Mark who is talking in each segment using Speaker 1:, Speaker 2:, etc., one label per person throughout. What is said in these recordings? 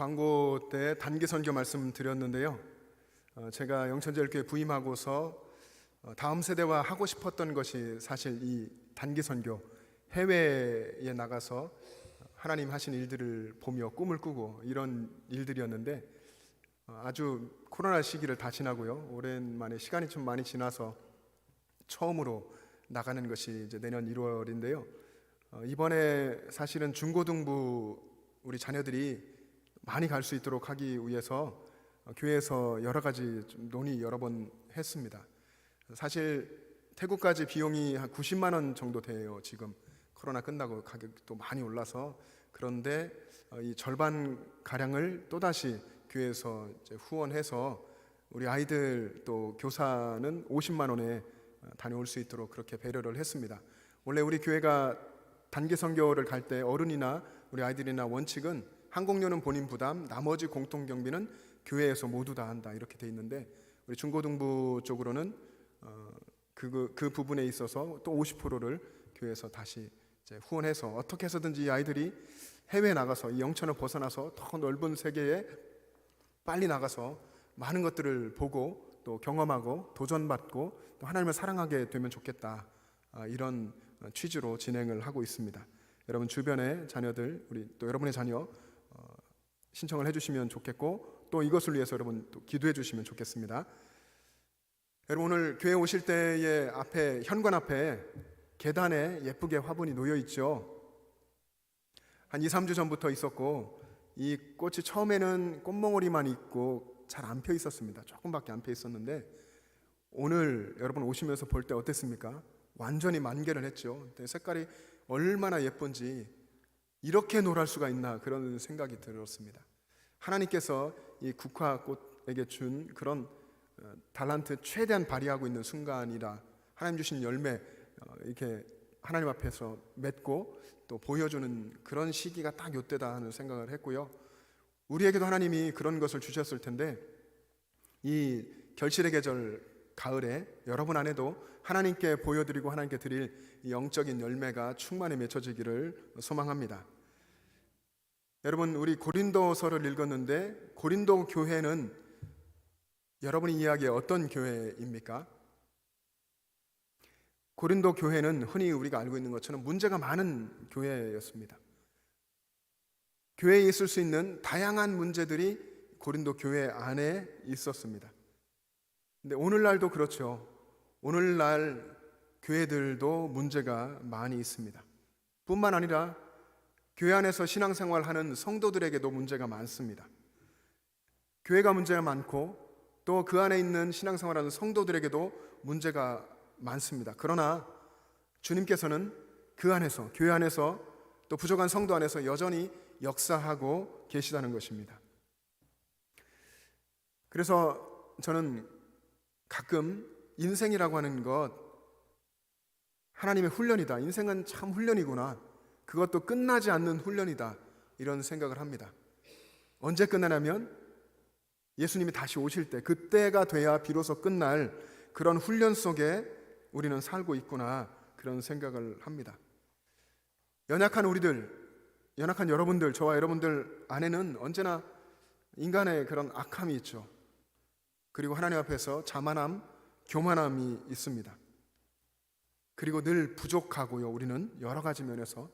Speaker 1: 광고 때 단기 선교 말씀 드렸는데요. 제가 영천제일교회 부임하고서 다음 세대와 하고 싶었던 것이 사실 이 단기 선교, 해외에 나가서 하나님 하신 일들을 보며 꿈을 꾸고 이런 일들이었는데, 아주 코로나 시기를 다 지나고요. 오랜만에 시간이 좀 많이 지나서 처음으로 나가는 것이 이제 내년 1월인데요. 이번에 사실은 중고등부 우리 자녀들이 많이 갈 수 있도록 하기 위해서 교회에서 여러 가지 좀 논의 여러 번 했습니다. 사실 태국까지 비용이 한 90만 원 정도 돼요. 지금 코로나 끝나고 가격도 많이 올라서. 그런데 이 절반 가량을 또다시 교회에서 이제 후원해서 우리 아이들 또 교사는 50만 원에 다녀올 수 있도록 그렇게 배려를 했습니다. 원래 우리 교회가 단기 선교를 갈 때 어른이나 우리 아이들이나 원칙은 항공료는 본인 부담, 나머지 공통 경비는 교회에서 모두 다 한다 이렇게 돼 있는데, 우리 중고등부 쪽으로는 그 부분에 있어서 또 50%를 교회에서 다시 이제 후원해서 어떻게 해서든지 이 아이들이 해외에 나가서 이 영천을 벗어나서 더 넓은 세계에 빨리 나가서 많은 것들을 보고 또 경험하고 도전받고 또 하나님을 사랑하게 되면 좋겠다, 이런 취지로 진행을 하고 있습니다. 여러분 주변의 자녀들, 우리 또 여러분의 자녀 신청을 해주시면 좋겠고, 또 이것을 위해서 여러분 또 기도해 주시면 좋겠습니다. 여러분 오늘 교회 오실 때에 앞에 현관 앞에 계단에 예쁘게 화분이 놓여 있죠. 한 2, 3주 전부터 있었고, 이 꽃이 처음에는 꽃몽오리만 있고 잘 안 펴 있었습니다. 조금밖에 안 펴 있었는데 오늘 여러분 오시면서 볼 때 어땠습니까? 완전히 만개를 했죠. 색깔이 얼마나 예쁜지, 이렇게 노랄 수가 있나 그런 생각이 들었습니다. 하나님께서 이 국화꽃에게 준 그런 달란트 최대한 발휘하고 있는 순간이라, 하나님 주신 열매 이렇게 하나님 앞에서 맺고 또 보여주는 그런 시기가 딱 요때다 하는 생각을 했고요. 우리에게도 하나님이 그런 것을 주셨을 텐데, 이 결실의 계절 가을에 여러분 안에도 하나님께 보여드리고 하나님께 드릴 영적인 열매가 충만히 맺혀지기를 소망합니다. 여러분 우리 고린도서를 읽었는데, 고린도 교회는 여러분이 이야기에 어떤 교회입니까? 고린도 교회는 흔히 우리가 알고 있는 것처럼 문제가 많은 교회였습니다. 교회에 있을 수 있는 다양한 문제들이 고린도 교회 안에 있었습니다. 근데 오늘날도 그렇죠. 오늘날 교회들도 문제가 많이 있습니다. 뿐만 아니라 교회 안에서 신앙생활하는 성도들에게도 문제가 많습니다. 교회가 문제가 많고 또 그 안에 있는 신앙생활하는 성도들에게도 문제가 많습니다. 그러나 주님께서는 그 안에서, 교회 안에서 또 부족한 성도 안에서 여전히 역사하고 계시다는 것입니다. 그래서 저는 가끔 인생이라고 하는 것, 하나님의 훈련이다, 인생은 참 훈련이구나, 그것도 끝나지 않는 훈련이다, 이런 생각을 합니다. 언제 끝나냐면 예수님이 다시 오실 때, 그때가 돼야 비로소 끝날 그런 훈련 속에 우리는 살고 있구나, 그런 생각을 합니다. 연약한 우리들, 연약한 여러분들, 저와 여러분들 안에는 언제나 인간의 그런 악함이 있죠. 그리고 하나님 앞에서 자만함, 교만함이 있습니다. 그리고 늘 부족하고요. 우리는 여러 가지 면에서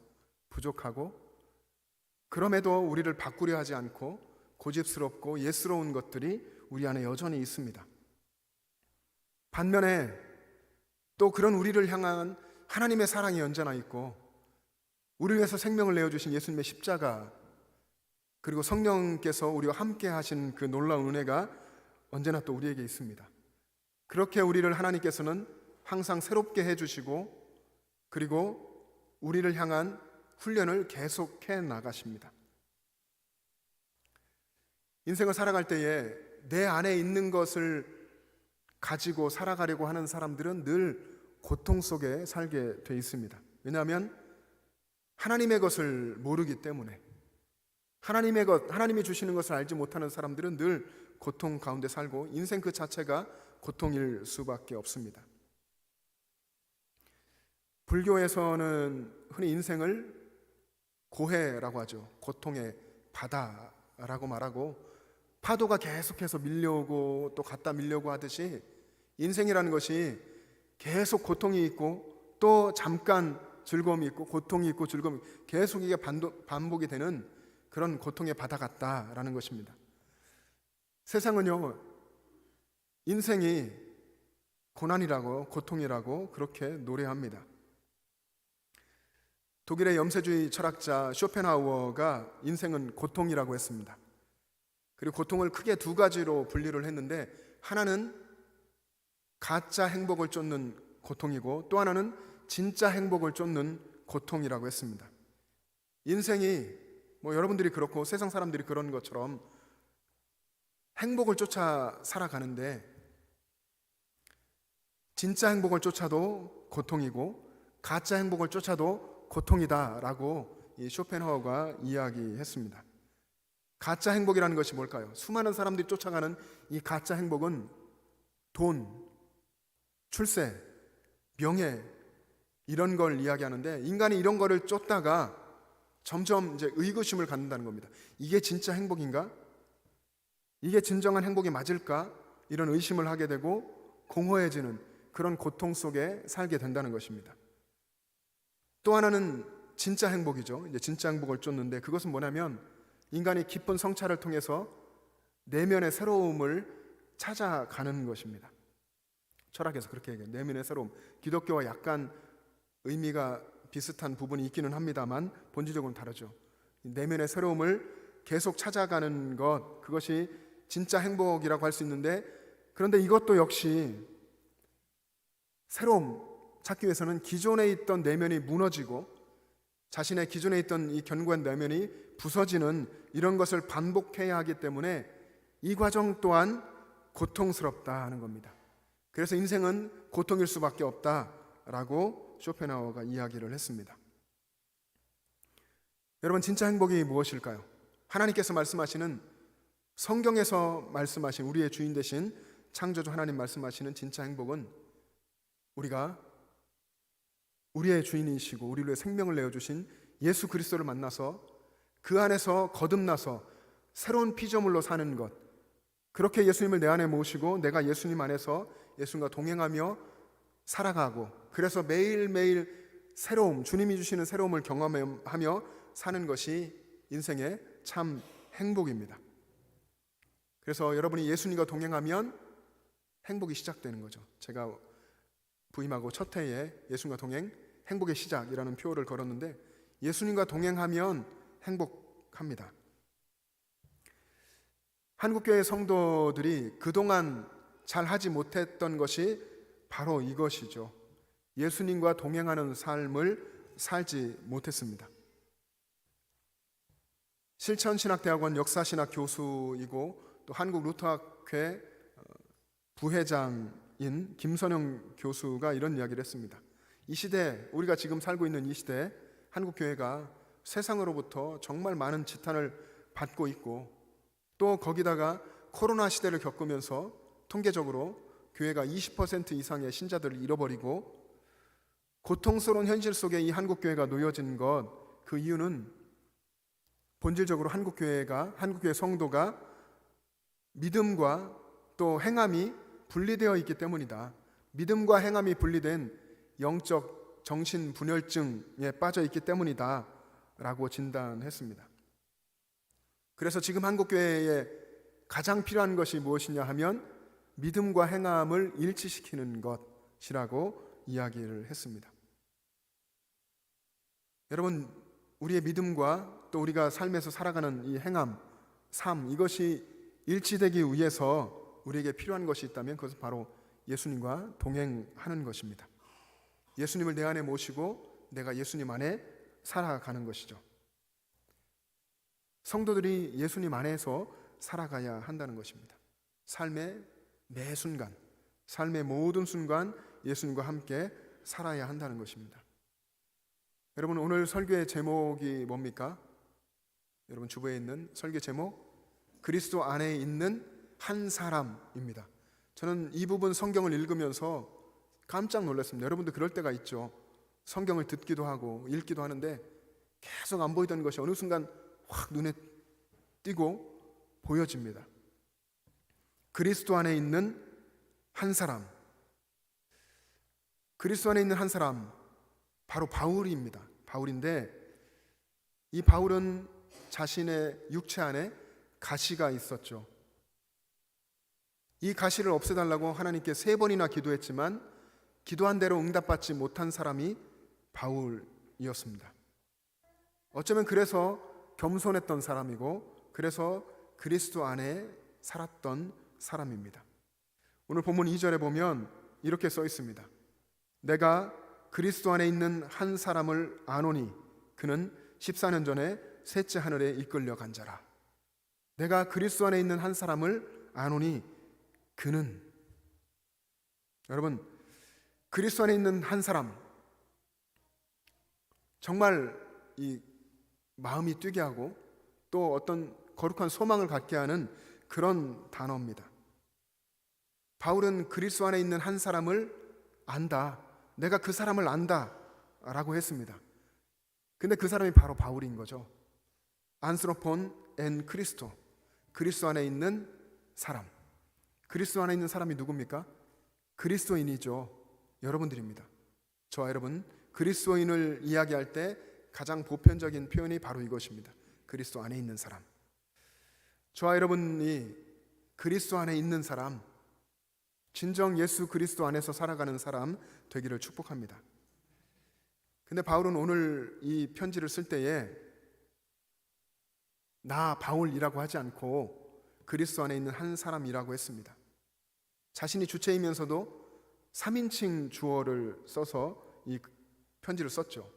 Speaker 1: 부족하고, 그럼에도 우리를 바꾸려 하지 않고 고집스럽고 예스러운 것들이 우리 안에 여전히 있습니다. 반면에 또 그런 우리를 향한 하나님의 사랑이 언제나 있고, 우리를 위해서 생명을 내어주신 예수님의 십자가, 그리고 성령께서 우리와 함께 하신 그 놀라운 은혜가 언제나 또 우리에게 있습니다. 그렇게 우리를 하나님께서는 항상 새롭게 해주시고, 그리고 우리를 향한 훈련을 계속해 나가십니다. 인생을 살아갈 때에 내 안에 있는 것을 가지고 살아가려고 하는 사람들은 늘 고통 속에 살게 돼 있습니다. 왜냐하면 하나님의 것을 모르기 때문에, 하나님의 것, 하나님이 주시는 것을 알지 못하는 사람들은 늘 고통 가운데 살고, 인생 그 자체가 고통일 수밖에 없습니다. 불교에서는 흔히 인생을 고해라고 하죠. 고통의 바다 라고 말하고, 파도가 계속해서 밀려오고 또 갔다 밀려오고 하듯이 인생이라는 것이 계속 고통이 있고 또 잠깐 즐거움이 있고 고통이 있고 즐거움이 있고 계속 이게 반복이 되는 그런 고통의 바다 같다라는 것입니다. 세상은요, 인생이 고난이라고 고통이라고 그렇게 노래합니다. 독일의 염세주의 철학자 쇼펜하우어가 인생은 고통이라고 했습니다. 그리고 고통을 크게 두 가지로 분류를 했는데, 하나는 가짜 행복을 쫓는 고통이고 또 하나는 진짜 행복을 쫓는 고통이라고 했습니다. 인생이 여러분들이 그렇고 세상 사람들이 그런 것처럼 행복을 쫓아 살아가는데, 진짜 행복을 쫓아도 고통이고 가짜 행복을 쫓아도 고통이다라고 이 쇼펜하우어가 이야기했습니다. 가짜 행복이라는 것이 뭘까요? 수많은 사람들이 쫓아가는 이 가짜 행복은 돈, 출세, 명예 이런 걸 이야기하는데, 인간이 이런 거를 쫓다가 점점 이제 의구심을 갖는다는 겁니다. 이게 진짜 행복인가? 이게 진정한 행복이 맞을까? 이런 의심을 하게 되고 공허해지는 그런 고통 속에 살게 된다는 것입니다. 또 하나는 진짜 행복이죠. 이제 진짜 행복을 쫓는데, 그것은 뭐냐면 인간이 깊은 성찰을 통해서 내면의 새로움을 찾아가는 것입니다. 철학에서 그렇게 얘기해요. 내면의 새로움. 기독교와 약간 의미가 비슷한 부분이 있기는 합니다만 본질적으로는 다르죠. 내면의 새로움을 계속 찾아가는 것, 그것이 진짜 행복이라고 할 수 있는데, 그런데 이것도 역시 새로움 찾기 위해서는 기존에 있던 내면이 무너지고 자신의 기존에 있던 이 견고한 내면이 부서지는 이런 것을 반복해야 하기 때문에 이 과정 또한 고통스럽다 하는 겁니다. 그래서 인생은 고통일 수밖에 없다라고 쇼펜하우어가 이야기를 했습니다. 여러분, 진짜 행복이 무엇일까요? 하나님께서 말씀하시는, 성경에서 말씀하신, 우리의 주인 되신 창조주 하나님 말씀하시는 진짜 행복은 우리가 우리의 주인이시고 우리를 위해 생명을 내어주신 예수 그리스도를 만나서 그 안에서 거듭나서 새로운 피조물로 사는 것, 그렇게 예수님을 내 안에 모시고 내가 예수님 안에서 예수님과 동행하며 살아가고, 그래서 매일매일 새로움, 주님이 주시는 새로움을 경험하며 사는 것이 인생의 참 행복입니다. 그래서 여러분이 예수님과 동행하면 행복이 시작되는 거죠. 제가 부임하고 첫 해에 예수님과 동행, 행복의 시작이라는 표어를 걸었는데, 예수님과 동행하면 행복합니다. 한국교회 성도들이 그동안 잘 하지 못했던 것이 바로 이것이죠. 예수님과 동행하는 삶을 살지 못했습니다. 실천신학대학원 역사신학 교수이고 또 한국루터학회 부회장인 김선영 교수가 이런 이야기를 했습니다. 이 시대, 우리가 지금 살고 있는 이 시대, 한국교회가 세상으로부터 정말 많은 지탄을 받고 있고, 또 거기다가 코로나 시대를 겪으면서 통계적으로 교회가 20% 이상의 신자들을 잃어버리고 고통스러운 현실 속에 이 한국교회가 놓여진 것, 그 이유는 본질적으로 한국교회 성도가 믿음과 또 행함이 분리되어 있기 때문이다. 믿음과 행함이 분리된 영적 정신분열증에 빠져 있기 때문이다 라고 진단했습니다. 그래서 지금 한국교회에 가장 필요한 것이 무엇이냐 하면 믿음과 행함을 일치시키는 것이라고 이야기를 했습니다. 여러분, 우리의 믿음과 또 우리가 삶에서 살아가는 이 행함, 삶, 이것이 일치되기 위해서 우리에게 필요한 것이 있다면 그것은 바로 예수님과 동행하는 것입니다. 예수님을 내 안에 모시고 내가 예수님 안에 살아가는 것이죠. 성도들이 예수님 안에서 살아가야 한다는 것입니다. 삶의 매 순간, 삶의 모든 순간 예수님과 함께 살아야 한다는 것입니다. 여러분, 오늘 설교의 제목이 뭡니까? 여러분 주부에 있는 설교 제목, 그리스도 안에 있는 한 사람입니다. 저는 이 부분 성경을 읽으면서 깜짝 놀랐습니다. 여러분도 그럴 때가 있죠. 성경을 듣기도 하고 읽기도 하는데 계속 안 보이던 것이 어느 순간 확 눈에 띄고 보여집니다. 그리스도 안에 있는 한 사람, 그리스도 안에 있는 한 사람, 바로 바울입니다. 바울인데 이 바울은 자신의 육체 안에 가시가 있었죠. 이 가시를 없애달라고 하나님께 3번이나 기도했지만 기도한 대로 응답받지 못한 사람이 바울이었습니다. 어쩌면 그래서 겸손했던 사람이고 그래서 그리스도 안에 살았던 사람입니다. 오늘 본문 2절에 보면 이렇게 써 있습니다. 내가 그리스도 안에 있는 한 사람을 아노니 그는 14년 전에 셋째 하늘에 이끌려 간 자라. 내가 그리스도 안에 있는 한 사람을 아노니 그는, 여러분, 그리스도 안에 있는 한 사람, 정말 이 마음이 뛰게 하고 또 어떤 거룩한 소망을 갖게 하는 그런 단어입니다. 바울은 그리스도 안에 있는 한 사람을 안다, 내가 그 사람을 안다 라고 했습니다. 근데 그 사람이 바로 바울인 거죠. 안스로폰 엔 크리스토, 그리스도 안에 있는 사람. 그리스도 안에 있는 사람이 누굽니까? 그리스도인이죠. 여러분들입니다. 저와 여러분, 그리스도인을 이야기할 때 가장 보편적인 표현이 바로 이것입니다. 그리스도 안에 있는 사람. 저와 여러분이 그리스도 안에 있는 사람, 진정 예수 그리스도 안에서 살아가는 사람 되기를 축복합니다. 근데 바울은 오늘 이 편지를 쓸 때에 나 바울이라고 하지 않고 그리스도 안에 있는 한 사람이라고 했습니다. 자신이 주체이면서도 3인칭 주어를 써서 이 편지를 썼죠.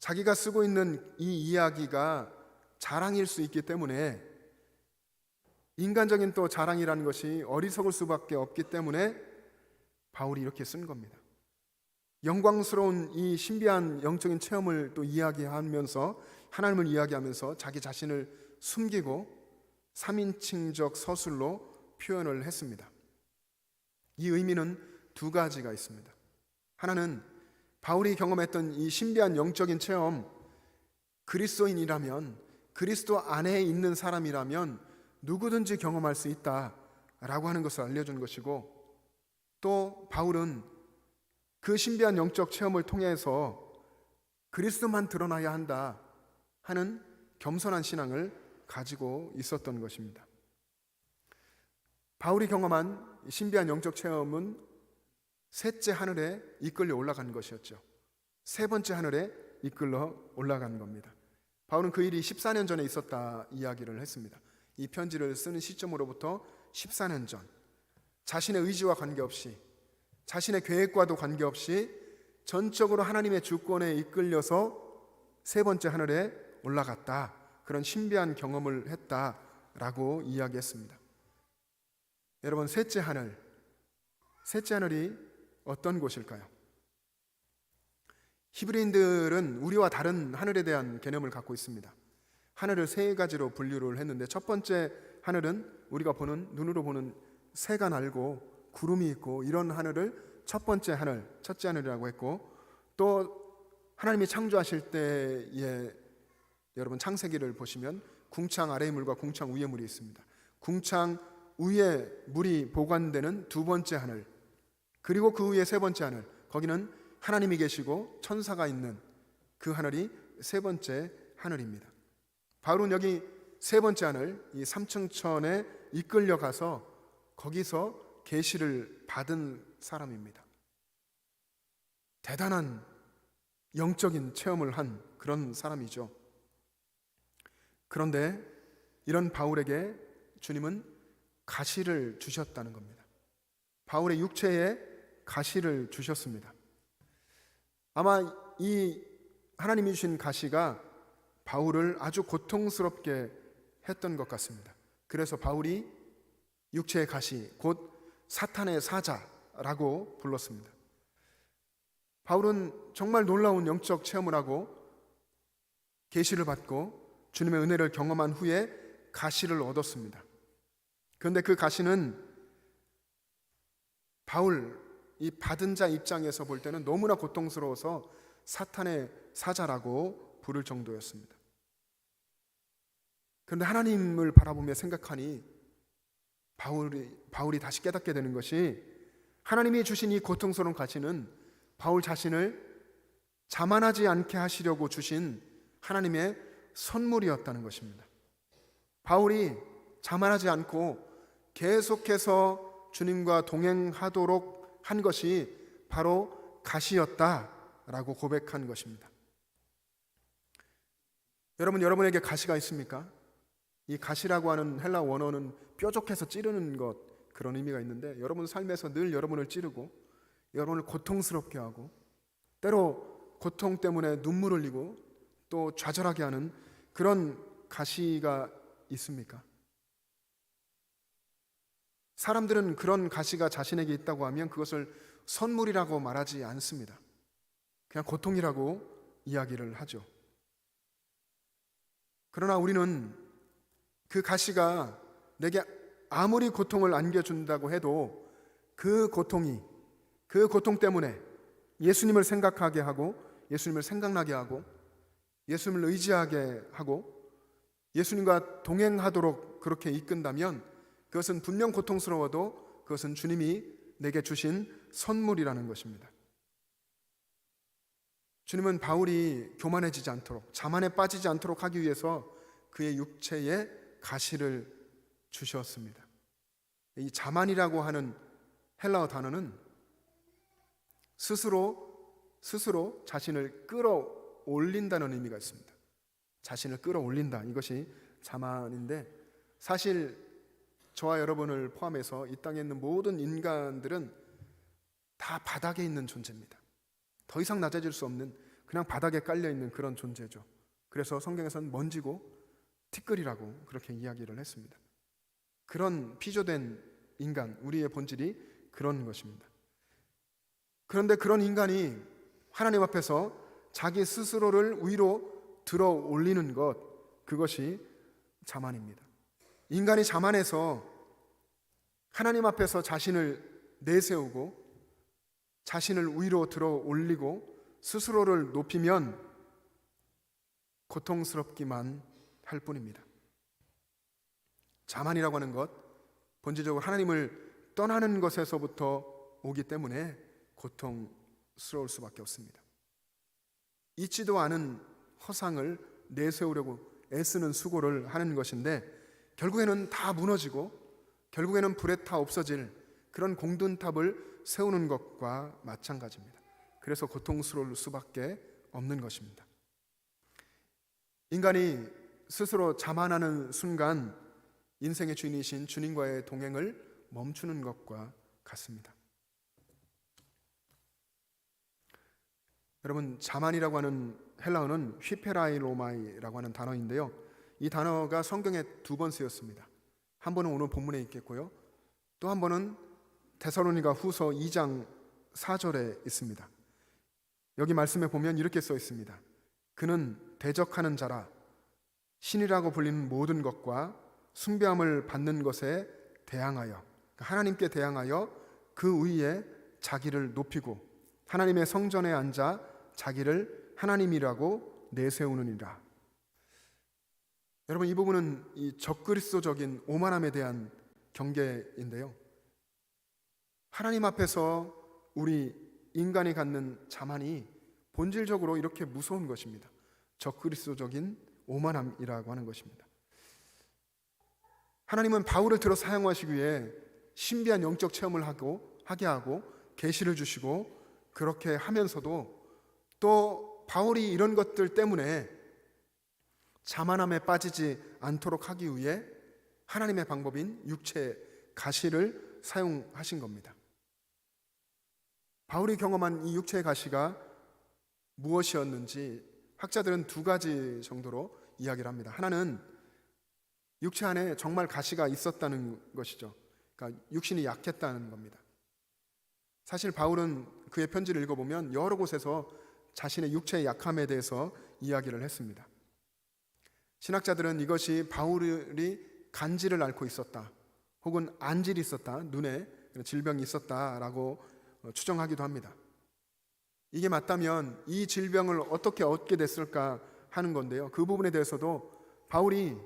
Speaker 1: 자기가 쓰고 있는 이 이야기가 자랑일 수 있기 때문에, 인간적인 또 자랑이라는 것이 어리석을 수밖에 없기 때문에 바울이 이렇게 쓴 겁니다. 영광스러운 이 신비한 영적인 체험을 또 이야기하면서, 하나님을 이야기하면서 자기 자신을 숨기고 3인칭적 서술로 표현을 했습니다. 이 의미는 2가지가 있습니다. 하나는 바울이 경험했던 이 신비한 영적인 체험, 그리스도인이라면, 그리스도 안에 있는 사람이라면 누구든지 경험할 수 있다라고 하는 것을 알려준 것이고, 또 바울은 그 신비한 영적 체험을 통해서 그리스도만 드러나야 한다 하는 겸손한 신앙을 가지고 있었던 것입니다. 바울이 경험한 신비한 영적 체험은 셋째 하늘에 이끌려 올라간 것이었죠. 3번째 하늘에 이끌러 올라간 겁니다. 바울은 그 일이 14년 전에 있었다 이야기를 했습니다. 이 편지를 쓰는 시점으로부터 14년 전, 자신의 의지와 관계없이, 자신의 계획과도 관계없이 전적으로 하나님의 주권에 이끌려서 3번째 하늘에 올라갔다, 그런 신비한 경험을 했다라고 이야기했습니다. 여러분, 셋째 하늘이 어떤 곳일까요? 히브리인들은 우리와 다른 하늘에 대한 개념을 갖고 있습니다. 하늘을 3가지로 분류를 했는데, 첫 번째 하늘은 우리가 보는, 눈으로 보는 새가 날고 구름이 있고 이런 하늘을 첫 번째 하늘, 첫째 하늘이라고 했고, 또 하나님이 창조하실 때에 여러분 창세기를 보시면 궁창 아래의 물과 궁창 위의 물이 있습니다. 궁창 위에 물이 보관되는 2번째 하늘, 그리고 그 위에 3번째 하늘, 거기는 하나님이 계시고 천사가 있는 그 하늘이 3번째 하늘입니다. 바울은 여기 3번째 하늘, 이 3층천에 이끌려가서 거기서 계시를 받은 사람입니다. 대단한 영적인 체험을 한 그런 사람이죠. 그런데 이런 바울에게 주님은 가시를 주셨다는 겁니다. 바울의 육체에 가시를 주셨습니다. 아마 이 하나님이 주신 가시가 바울을 아주 고통스럽게 했던 것 같습니다. 그래서 바울이 육체의 가시, 곧 사탄의 사자라고 불렀습니다. 바울은 정말 놀라운 영적 체험을 하고 계시를 받고 주님의 은혜를 경험한 후에 가시를 얻었습니다. 그런데 그 가시는 바울, 이 받은 자 입장에서 볼 때는 너무나 고통스러워서 사탄의 사자라고 부를 정도였습니다. 그런데 하나님을 바라보며 생각하니 바울이 다시 깨닫게 되는 것이, 하나님이 주신 이 고통스러운 가시는 바울 자신을 자만하지 않게 하시려고 주신 하나님의 선물이었다는 것입니다. 바울이 자만하지 않고 계속해서 주님과 동행하도록 한 것이 바로 가시였다라고 고백한 것입니다. 여러분에게 가시가 있습니까? 이 가시라고 하는 헬라 원어는 뾰족해서 찌르는 것, 그런 의미가 있는데, 여러분 삶에서 늘 여러분을 찌르고 여러분을 고통스럽게 하고 때로 고통 때문에 눈물 흘리고 또 좌절하게 하는 그런 가시가 있습니까? 사람들은 그런 가시가 자신에게 있다고 하면 그것을 선물이라고 말하지 않습니다. 그냥 고통이라고 이야기를 하죠. 그러나 우리는 그 가시가 내게 아무리 고통을 안겨준다고 해도 그 고통 때문에 예수님을 생각하게 하고, 예수님을 생각나게 하고, 예수님을 의지하게 하고, 예수님과 동행하도록 그렇게 이끈다면 그것은 분명 고통스러워도 그것은 주님이 내게 주신 선물이라는 것입니다. 주님은 바울이 교만해지지 않도록, 자만에 빠지지 않도록 하기 위해서 그의 육체에 가시를 주셨습니다. 이 자만이라고 하는 헬라어 단어는 스스로 자신을 끌어올린다는 의미가 있습니다. 자신을 끌어올린다, 이것이 자만인데, 사실 저와 여러분을 포함해서 이 땅에 있는 모든 인간들은 다 바닥에 있는 존재입니다. 더 이상 낮아질 수 없는, 그냥 바닥에 깔려있는 그런 존재죠. 그래서 성경에서는 먼지고 티끌이라고 그렇게 이야기를 했습니다. 그런 피조된 인간, 우리의 본질이 그런 것입니다. 그런데 그런 인간이 하나님 앞에서 자기 스스로를 위로 들어 올리는 것, 그것이 자만입니다. 인간이 자만해서 하나님 앞에서 자신을 내세우고 자신을 위로 들어 올리고 스스로를 높이면 고통스럽기만 할 뿐입니다. 자만이라고 하는 것, 본질적으로 하나님을 떠나는 것에서부터 오기 때문에 고통스러울 수밖에 없습니다. 잊지도 않은 허상을 내세우려고 애쓰는 수고를 하는 것인데, 결국에는 다 무너지고 결국에는 불에 타 없어질 그런 공든탑을 세우는 것과 마찬가지입니다. 그래서 고통스러울 수밖에 없는 것입니다. 인간이 스스로 자만하는 순간 인생의 주인이신 주님과의 동행을 멈추는 것과 같습니다. 여러분, 자만이라고 하는 헬라어는 휘페라이로마이라고 하는 단어인데요, 이 단어가 성경에 2번 쓰였습니다. 한 번은 오늘 본문에 있겠고요, 또 한 번은 데살로니가 후서 2장 4절에 있습니다. 여기 말씀에 보면 이렇게 써 있습니다. 그는 대적하는 자라, 신이라고 불리는 모든 것과 숭배함을 받는 것에 대항하여, 하나님께 대항하여 그 위에 자기를 높이고 하나님의 성전에 앉아 자기를 하나님이라고 내세우느니라. 여러분, 이 부분은 이 적그리스도적인 오만함에 대한 경계인데요, 하나님 앞에서 우리 인간이 갖는 자만이 본질적으로 이렇게 무서운 것입니다. 적그리스도적인 오만함이라고 하는 것입니다. 하나님은 바울을 들어 사용하시기 위해 신비한 영적 체험을 하게 하고 계시를 주시고, 그렇게 하면서도 또 바울이 이런 것들 때문에 자만함에 빠지지 않도록 하기 위해 하나님의 방법인 육체의 가시를 사용하신 겁니다. 바울이 경험한 이 육체의 가시가 무엇이었는지 학자들은 2가지 정도로 이야기를 합니다. 하나는 육체 안에 정말 가시가 있었다는 것이죠. 그러니까 육신이 약했다는 겁니다. 사실 바울은 그의 편지를 읽어보면 여러 곳에서 자신의 육체의 약함에 대해서 이야기를 했습니다. 신학자들은 이것이 바울이 간질을 앓고 있었다, 혹은 안질이 있었다, 눈에 질병이 있었다라고 추정하기도 합니다. 이게 맞다면 이 질병을 어떻게 얻게 됐을까 하는 건데요, 그 부분에 대해서도 바울이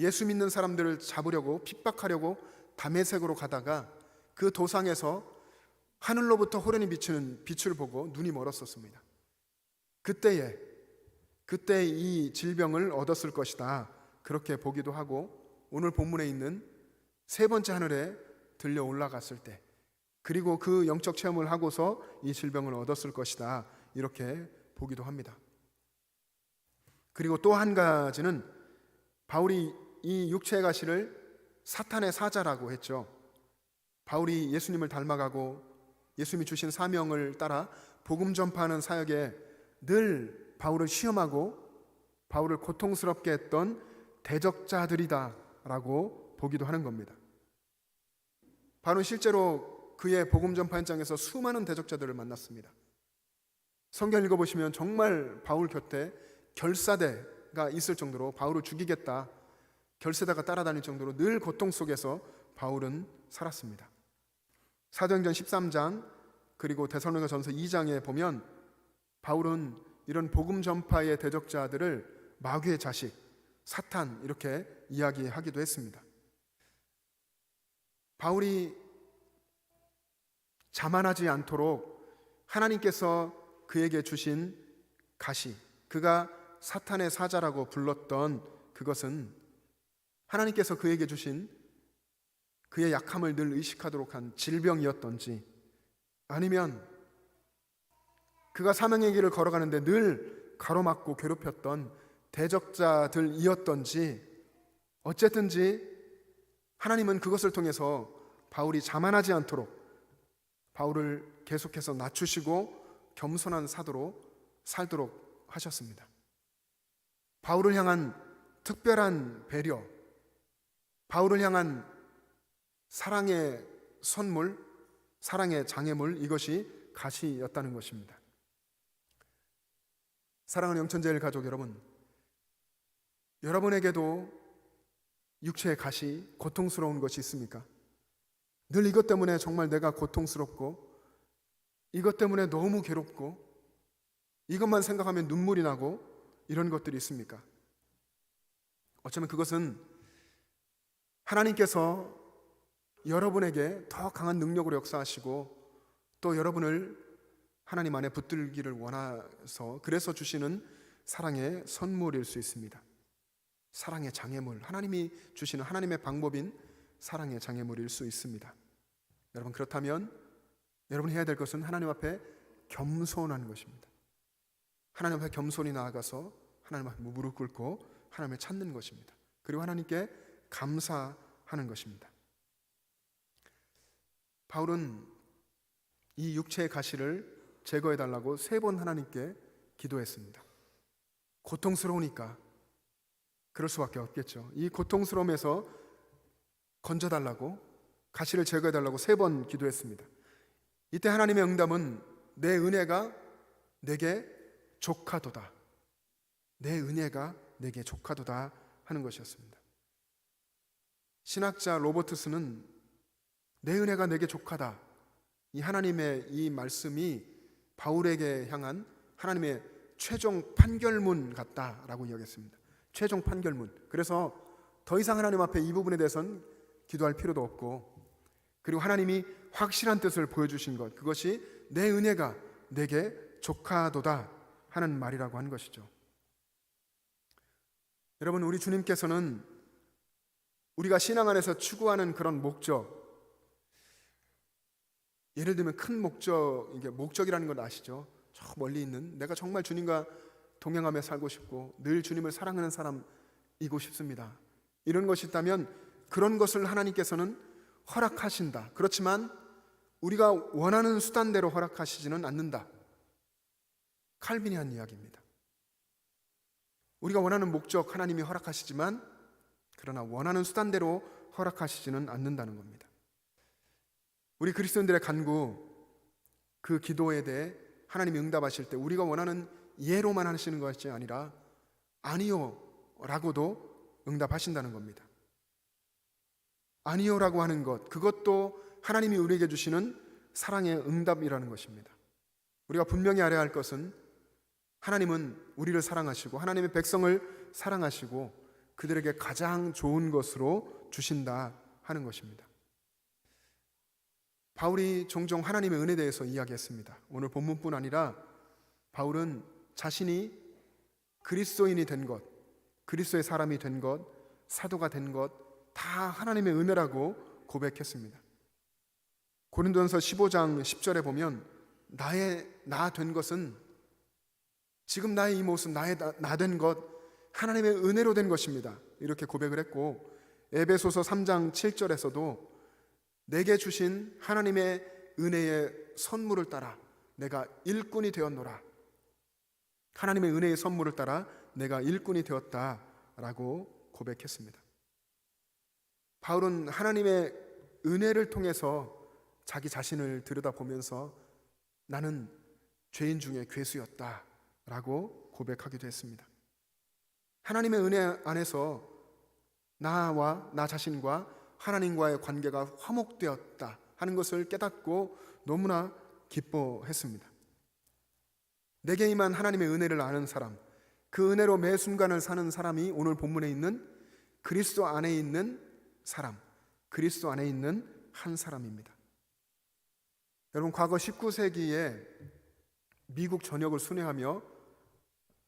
Speaker 1: 예수 믿는 사람들을 잡으려고 핍박하려고 다메섹으로 가다가 그 도상에서 하늘로부터 호련히 비치는 빛을 보고 눈이 멀었었습니다. 그때 이 질병을 얻었을 것이다, 그렇게 보기도 하고, 오늘 본문에 있는 세 번째 하늘에 들려 올라갔을 때, 그리고 그 영적 체험을 하고서 이 질병을 얻었을 것이다, 이렇게 보기도 합니다. 그리고 또 한 가지는 바울이 이 육체의 가시를 사탄의 사자라고 했죠. 바울이 예수님을 닮아가고 예수님이 주신 사명을 따라 복음 전파하는 사역에 늘 바울을 시험하고 바울을 고통스럽게 했던 대적자들이다라고 보기도 하는 겁니다. 바울은 실제로 그의 복음 전파 현장에서 수많은 대적자들을 만났습니다. 성경 읽어보시면 정말 바울 곁에 결사대가 있을 정도로, 바울을 죽이겠다, 결사대가 따라다닐 정도로 늘 고통 속에서 바울은 살았습니다. 사도행전 13장 그리고 데살로니가전서 2장에 보면 바울은 이런 복음 전파의 대적자들을 마귀의 자식, 사탄, 이렇게 이야기하기도 했습니다. 바울이 자만하지 않도록 하나님께서 그에게 주신 가시, 그가 사탄의 사자라고 불렀던 그것은 하나님께서 그에게 주신 그의 약함을 늘 의식하도록 한 질병이었던지, 아니면 그가 사명의 길을 걸어가는데 늘 가로막고 괴롭혔던 대적자들이었던지, 어쨌든지 하나님은 그것을 통해서 바울이 자만하지 않도록 바울을 계속해서 낮추시고 겸손한 사도로 살도록 하셨습니다. 바울을 향한 특별한 배려, 바울을 향한 사랑의 선물, 사랑의 장애물, 이것이 가시였다는 것입니다. 사랑하는 영천제일 가족 여러분, 여러분에게도 육체의 가시, 고통스러운 것이 있습니까? 늘 이것 때문에 정말 내가 고통스럽고, 이것 때문에 너무 괴롭고, 이것만 생각하면 눈물이 나고, 이런 것들이 있습니까? 어쩌면 그것은 하나님께서 여러분에게 더 강한 능력으로 역사하시고 또 여러분을 하나님 안에 붙들기를 원해서 그래서 주시는 사랑의 선물일 수 있습니다. 사랑의 장애물, 하나님이 주시는 하나님의 방법인 사랑의 장애물일 수 있습니다. 여러분, 그렇다면 여러분이 해야 될 것은 하나님 앞에 겸손한 것입니다. 하나님 앞에 겸손히 나아가서 하나님 앞에 무릎 꿇고 하나님을 찾는 것입니다. 그리고 하나님께 감사하는 것입니다. 바울은 이 육체의 가시를 제거해달라고 3번 하나님께 기도했습니다. 고통스러우니까 그럴 수밖에 없겠죠. 이 고통스러움에서 건져달라고, 가시를 제거해달라고 3번 기도했습니다. 이때 하나님의 응답은 내 은혜가 내게 족하도다, 내 은혜가 내게 족하도다 하는 것이었습니다. 신학자 로버트스는 내 은혜가 내게 족하다, 이 하나님의 이 말씀이 바울에게 향한 하나님의 최종 판결문 같다라고 이야기했습니다. 최종 판결문. 그래서 더 이상 하나님 앞에 이 부분에 대해서는 기도할 필요도 없고, 그리고 하나님이 확실한 뜻을 보여주신 것, 그것이 내 은혜가 내게 족하도다 하는 말이라고 한 것이죠. 여러분, 우리 주님께서는 우리가 신앙 안에서 추구하는 그런 목적, 예를 들면 큰 목적, 이게 목적이라는 걸 아시죠? 저 멀리 있는, 내가 정말 주님과 동행하며 살고 싶고 늘 주님을 사랑하는 사람이고 싶습니다, 이런 것이 있다면 그런 것을 하나님께서는 허락하신다. 그렇지만 우리가 원하는 수단대로 허락하시지는 않는다. 칼빈이 한 이야기입니다. 우리가 원하는 목적 하나님이 허락하시지만 그러나 원하는 수단대로 허락하시지는 않는다는 겁니다. 우리 그리스도인들의 간구, 그 기도에 대해 하나님이 응답하실 때 우리가 원하는 예로만 하시는 것이 아니라 아니요 라고도 응답하신다는 겁니다. 아니요라고 하는 것, 그것도 하나님이 우리에게 주시는 사랑의 응답이라는 것입니다. 우리가 분명히 알아야 할 것은 하나님은 우리를 사랑하시고 하나님의 백성을 사랑하시고 그들에게 가장 좋은 것으로 주신다 하는 것입니다. 바울이 종종 하나님의 은혜에 대해서 이야기했습니다. 오늘 본문뿐 아니라 바울은 자신이 그리스도인이 된 것, 그리스도의 사람이 된 것, 사도가 된 것 다 하나님의 은혜라고 고백했습니다. 고린도전서 15장 10절에 보면 나의 나 된 것은, 지금 나의 이 모습, 나의 나 된 것 하나님의 은혜로 된 것입니다, 이렇게 고백을 했고, 에베소서 3장 7절에서도 내게 주신 하나님의 은혜의 선물을 따라 내가 일꾼이 되었노라, 하나님의 은혜의 선물을 따라 내가 일꾼이 되었다라고 고백했습니다. 바울은 하나님의 은혜를 통해서 자기 자신을 들여다보면서 나는 죄인 중에 괴수였다라고 고백하기도 했습니다. 하나님의 은혜 안에서 나와 나 자신과 하나님과의 관계가 화목되었다 하는 것을 깨닫고 너무나 기뻐했습니다. 내게 임한 하나님의 은혜를 아는 사람, 그 은혜로 매 순간을 사는 사람이 오늘 본문에 있는 그리스도 안에 있는 사람, 그리스도 안에 있는 한 사람입니다. 여러분, 과거 19세기에 미국 전역을 순회하며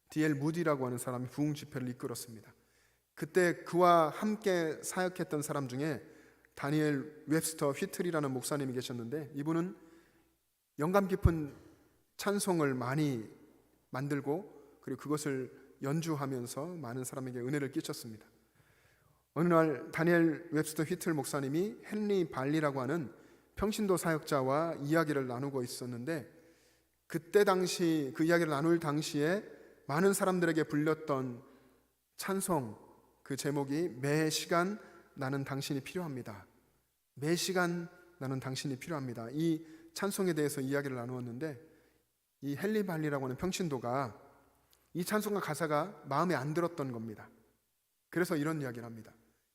Speaker 1: D.L. 무디라고 하는 사람이 부흥 집회를 이끌었습니다. 그때 그와 함께 사역했던 사람 중에 다니엘 웹스터 휘틀이라는 목사님이 계셨는데, 이분은 영감 깊은 찬송을 많이 만들고 그리고 그것을 연주하면서 많은 사람에게 은혜를 끼쳤습니다. 어느 날 다니엘 웹스터 휘틀 목사님이 헨리 발리라고 하는 평신도 사역자와 이야기를 나누고 있었는데, 그때 당시 그 이야기를 나눌 당시에 많은 사람들에게 불렸던 찬송, 그 제목이 매 시간 나는 당신이 필요합니다. 매 시간 나는 당신이 필요합니다. 이 찬송에 대해서 이야기를 나누었는데, 이 헨리 발리라고 하는 평신도가 이 찬송과 가사가 마음에 안 들었던 겁니다. 그래서 이런 이야기를 합니다.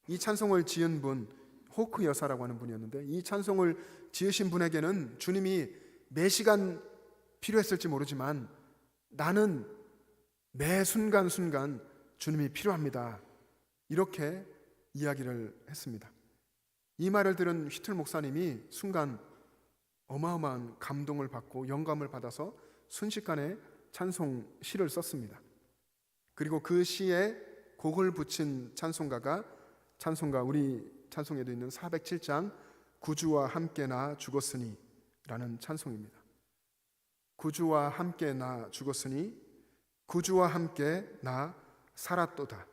Speaker 1: 이 찬송을 지은 분, 호크 여사라고 하는 분이었는데, 이 찬송을 지으신 분에게는 주님이 매 시간 필요했을지 모르지만 나는 매 순간순간 주님이 필요합니다, 이렇게 이야기를 했습니다. 이 말을 들은 휘틀 목사님이 순간 어마어마한 감동을 받고 영감을 받아서 순식간에 찬송 시를 썼습니다. 그리고 그 시에 곡을 붙인 찬송가 우리 찬송에도 있는 407장 구주와 함께 나 죽었으니 라는 찬송입니다. 구주와 함께 나 죽었으니 구주와 함께 나 살았도다.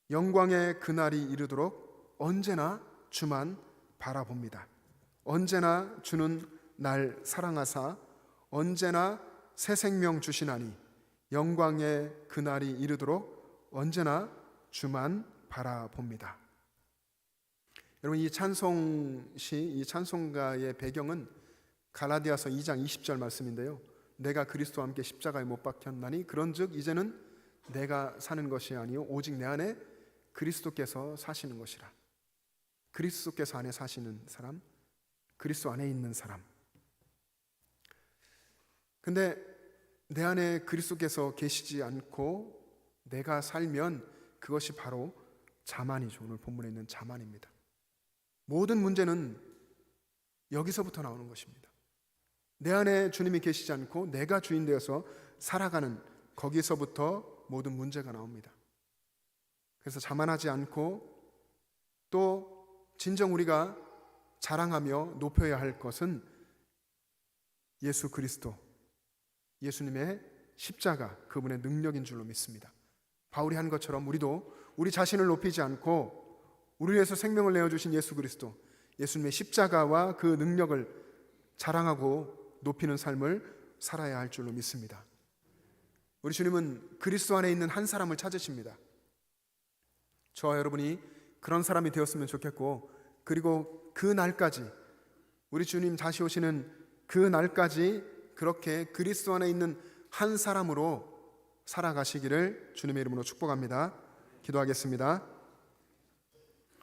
Speaker 1: 영광의 그날이 이르도록 언제나 주만 바라봅니다. 언제나 주는 날 사랑하사 언제나 새 생명 주시나니 영광의 그날이 이르도록 언제나 주만 바라봅니다. 여러분, 이 찬송시, 이 찬송가의 배경은 갈라디아서 2장 20절 말씀인데요, 내가 그리스도와 함께 십자가에 못 박혔나니 그런즉 이제는 내가 사는 것이 아니요 오직 내 안에 그리스도께서 사시는 것이라. 그리스도께서 안에 사시는 사람, 그리스도 안에 있는 사람. 근데 내 안에 그리스도께서 계시지 않고 내가 살면 그것이 바로 자만이죠. 오늘 본문에 있는 자만입니다. 모든 문제는 여기서부터 나오는 것입니다. 내 안에 주님이 계시지 않고 내가 주인 되어서 살아가는, 거기서부터 모든 문제가 나옵니다. 그래서 자만하지 않고 또 진정 우리가 자랑하며 높여야 할 것은 예수 그리스도, 예수님의 십자가, 그분의 능력인 줄로 믿습니다. 바울이 한 것처럼 우리도 우리 자신을 높이지 않고 우리를 위해서 생명을 내어주신 예수 그리스도, 예수님의 십자가와 그 능력을 자랑하고 높이는 삶을 살아야 할 줄로 믿습니다. 우리 주님은 그리스도 안에 있는 한 사람을 찾으십니다. 저와 여러분이 그런 사람이 되었으면 좋겠고, 그리고 그 날까지, 우리 주님 다시 오시는 그 날까지 그렇게 그리스도 안에 있는 한 사람으로 살아가시기를 주님의 이름으로 축복합니다. 기도하겠습니다.